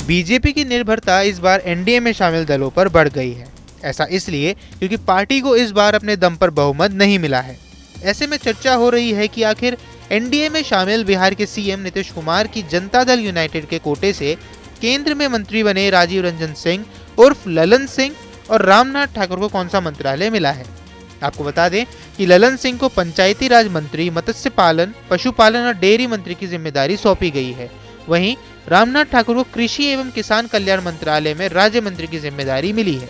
BJP की निर्भरता इस बार एनडीए में शामिल दलों पर बढ़ गई है। ऐसा इसलिए क्योंकि पार्टी को इस बार अपने दम पर बहुमत नहीं मिला है। ऐसे में चर्चा हो रही है कि आखिर एनडीए में शामिल बिहार के सीएम नीतीश कुमार की जनता दल यूनाइटेड के कोटे से केंद्र में मंत्री बने राजीव रंजन सिंह उर्फ ललन सिंह और रामनाथ ठाकुर को कौन सा मंत्रालय मिला है। आपको बता दें कि ललन सिंह को पंचायती राज मंत्री, मत्स्य पालन, पशुपालन और डेयरी मंत्री की जिम्मेदारी सौंपी गई है। वहीं रामनाथ ठाकुर को कृषि एवं किसान कल्याण मंत्रालय में राज्य मंत्री की जिम्मेदारी मिली है।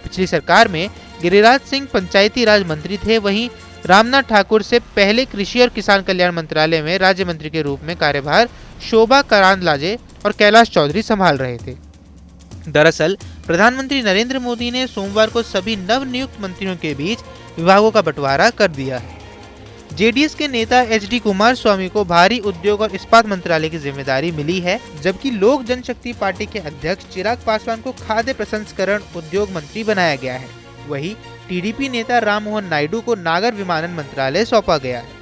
पिछली सरकार में गिरिराज सिंह पंचायती राज मंत्री थे। वहीं रामनाथ ठाकुर से पहले कृषि और किसान कल्याण मंत्रालय में राज्य मंत्री के रूप में कार्यभार शोभा करांदलाजे और कैलाश चौधरी संभाल रहे थे। दरअसल प्रधानमंत्री नरेंद्र मोदी ने सोमवार को सभी नवनियुक्त मंत्रियों के बीच विभागों का बंटवारा कर दिया है। जेडीएस के नेता एचडी कुमारस्वामी को भारी उद्योग और इस्पात मंत्रालय की जिम्मेदारी मिली है, जबकि लोक जनशक्ति पार्टी के अध्यक्ष चिराग पासवान को खाद्य प्रसंस्करण उद्योग मंत्री बनाया गया है। वहीं टीडीपी नेता राममोहन नायडू को नागर विमानन मंत्रालय सौंपा गया है।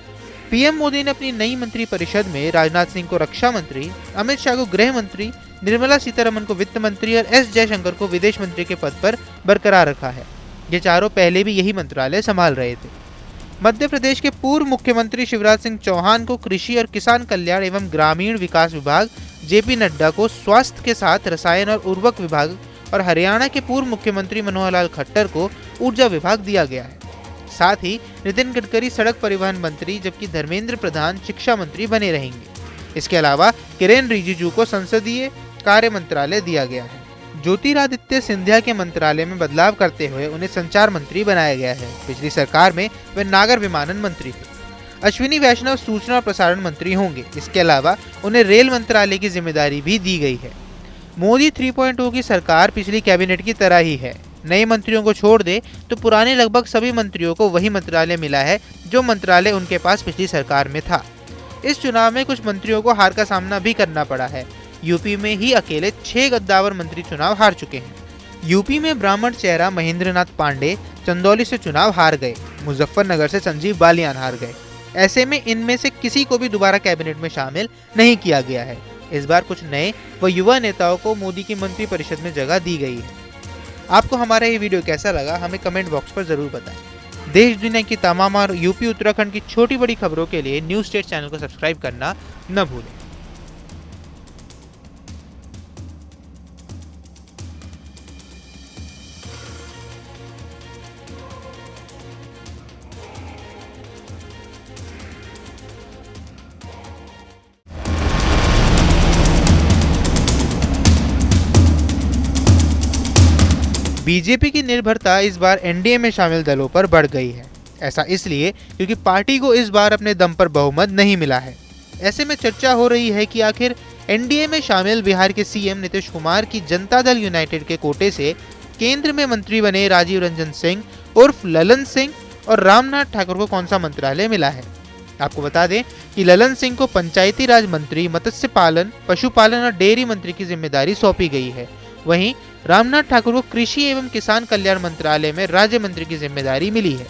पीएम मोदी ने अपनी नई मंत्रिपरिषद में राजनाथ सिंह को रक्षा मंत्री, अमित शाह को गृह मंत्री, निर्मला सीतारमण को वित्त मंत्री और एस जयशंकर को विदेश मंत्री के पद पर बरकरार रखा है। ये चारों पहले भी यही मंत्रालय संभाल रहे थे। मध्य प्रदेश के पूर्व मुख्यमंत्री शिवराज सिंह चौहान को कृषि और किसान कल्याण एवं ग्रामीण विकास विभाग, जेपी नड्डा को स्वास्थ्य के साथ रसायन और उर्वरक विभाग और हरियाणा के पूर्व मुख्यमंत्री मनोहर लाल खट्टर को ऊर्जा विभाग दिया गया है। साथ ही नितिन गडकरी सड़क परिवहन मंत्री, जबकि धर्मेंद्र प्रधान शिक्षा मंत्री बने रहेंगे। इसके अलावा किरेन रिजिजू को संसदीय कार्य मंत्रालय दिया गया है। ज्योतिरादित्य सिंधिया के मंत्रालय में बदलाव करते हुए उन्हें संचार मंत्री बनाया गया है। पिछली सरकार में वे नागर विमानन मंत्री थे। अश्विनी वैष्णव सूचना और प्रसारण मंत्री होंगे। इसके अलावा उन्हें रेल मंत्रालय की जिम्मेदारी भी दी गई है। मोदी 3.0 की सरकार पिछली कैबिनेट की तरह ही है। नए मंत्रियों को छोड़ दे तो पुराने लगभग सभी मंत्रियों को वही मंत्रालय मिला है जो मंत्रालय उनके पास पिछली सरकार में था। इस चुनाव में कुछ मंत्रियों को हार का सामना भी करना पड़ा है। यूपी में ही अकेले 6 गद्दावर मंत्री चुनाव हार चुके हैं। यूपी में ब्राह्मण चेहरा महेंद्रनाथ पांडे चंदौली से चुनाव हार गए। मुजफ्फरनगर से संजीव बालियान हार गए। ऐसे में इनमें से किसी को भी दोबारा कैबिनेट में शामिल नहीं किया गया है। इस बार कुछ नए व युवा नेताओं को मोदी की मंत्रिपरिषद में जगह दी गई है। आपको हमारा ये वीडियो कैसा लगा हमें कमेंट बॉक्स पर जरूर बताएं। देश दुनिया की तमाम और यूपी उत्तराखंड की छोटी बड़ी खबरों के लिए न्यूज़ स्टेट चैनल को सब्सक्राइब करना न भूलें। बीजेपी की निर्भरता इस बार एनडीए में शामिल दलों पर बढ़ गई है। ऐसा इसलिए क्योंकि पार्टी को इस बार अपने दम पर बहुमत नहीं मिला है। ऐसे में चर्चा हो रही है कि आखिर एनडीए में शामिल बिहार के सीएम नीतीश कुमार की जनता दल यूनाइटेड के कोटे से केंद्र में मंत्री बने राजीव रंजन सिंह उर्फ ललन सिंह और रामनाथ ठाकुर को कौन सा मंत्रालय मिला है। आपको बता दें कि ललन सिंह को पंचायती राज मंत्री, मत्स्य पालन, पशुपालन और डेयरी मंत्री की जिम्मेदारी सौंपी गई है। वहीं रामनाथ ठाकुर को कृषि एवं किसान कल्याण मंत्रालय में राज्य मंत्री की जिम्मेदारी मिली है।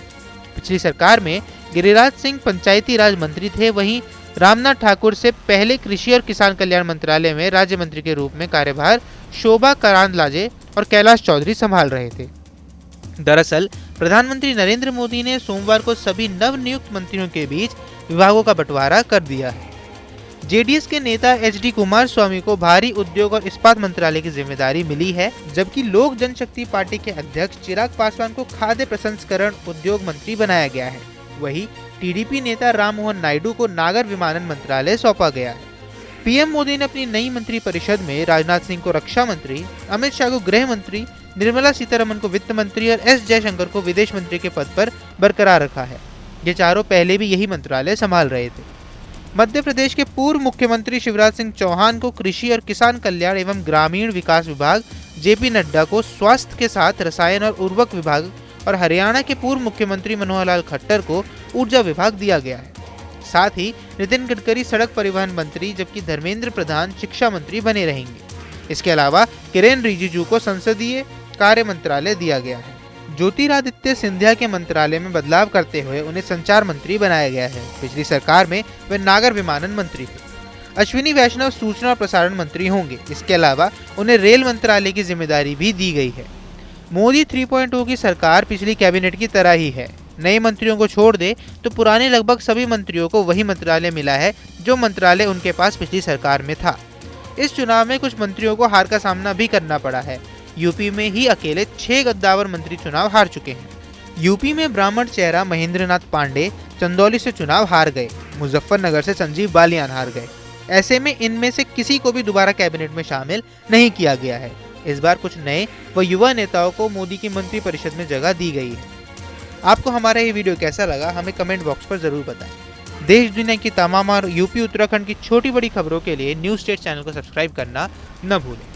पिछली सरकार में गिरिराज सिंह पंचायती राज मंत्री थे। वहीं रामनाथ ठाकुर से पहले कृषि और किसान कल्याण मंत्रालय में राज्य मंत्री के रूप में कार्यभार शोभा करांदलाजे और कैलाश चौधरी संभाल रहे थे। दरअसल प्रधानमंत्री नरेंद्र मोदी ने सोमवार को सभी नवनियुक्त मंत्रियों के बीच विभागों का बंटवारा कर दिया है। जेडीएस के नेता एचडी कुमारस्वामी को भारी उद्योग और इस्पात मंत्रालय की जिम्मेदारी मिली है, जबकि लोक जनशक्ति पार्टी के अध्यक्ष चिराग पासवान को खाद्य प्रसंस्करण उद्योग मंत्री बनाया गया है। वहीं टीडीपी नेता राममोहन नायडू को नागर विमानन मंत्रालय सौंपा गया है। पीएम मोदी ने अपनी नई मंत्रिपरिषद में राजनाथ सिंह को रक्षा मंत्री, अमित शाह को गृह मंत्री, निर्मला सीतारमण को वित्त मंत्री और एस जयशंकर को विदेश मंत्री के पद पर बरकरार रखा है। ये चारों पहले भी यही मंत्रालय संभाल रहे थे। मध्य प्रदेश के पूर्व मुख्यमंत्री शिवराज सिंह चौहान को कृषि और किसान कल्याण एवं ग्रामीण विकास विभाग, जेपी नड्डा को स्वास्थ्य के साथ रसायन और उर्वरक विभाग और हरियाणा के पूर्व मुख्यमंत्री मनोहर लाल खट्टर को ऊर्जा विभाग दिया गया है। साथ ही नितिन गडकरी सड़क परिवहन मंत्री, जबकि धर्मेंद्र प्रधान शिक्षा मंत्री बने रहेंगे। इसके अलावा किरेन रिजिजू को संसदीय कार्य मंत्रालय दिया गया है। ज्योतिरादित्य सिंधिया के मंत्रालय में बदलाव करते हुए उन्हें संचार मंत्री बनाया गया है। पिछली सरकार में वे नागर विमानन मंत्री थे। अश्विनी वैष्णव सूचना और प्रसारण मंत्री होंगे। इसके अलावा उन्हें रेल मंत्रालय की जिम्मेदारी भी दी गई है। मोदी 3.0 की सरकार पिछली कैबिनेट की तरह ही है। नए मंत्रियों को छोड़ दे तो पुराने लगभग सभी मंत्रियों को वही मंत्रालय मिला है जो मंत्रालय उनके पास पिछली सरकार में था। इस चुनाव में कुछ मंत्रियों को हार का सामना भी करना पड़ा है। यूपी में ही अकेले 6 गद्दावर मंत्री चुनाव हार चुके हैं। यूपी में ब्राह्मण चेहरा महेंद्रनाथ पांडे चंदौली से चुनाव हार गए। मुजफ्फरनगर से संजीव बालियान हार गए। ऐसे में इनमें से किसी को भी दोबारा कैबिनेट में शामिल नहीं किया गया है। इस बार कुछ नए व युवा नेताओं को मोदी की मंत्रिपरिषद में जगह दी गई है। आपको हमारा ये वीडियो कैसा लगा हमें कमेंट बॉक्स पर जरूर बताएं। देश दुनिया की तमाम और यूपी उत्तराखंड की छोटी बड़ी खबरों के लिए न्यूज़ स्टेट चैनल को सब्सक्राइब करना न भूलें।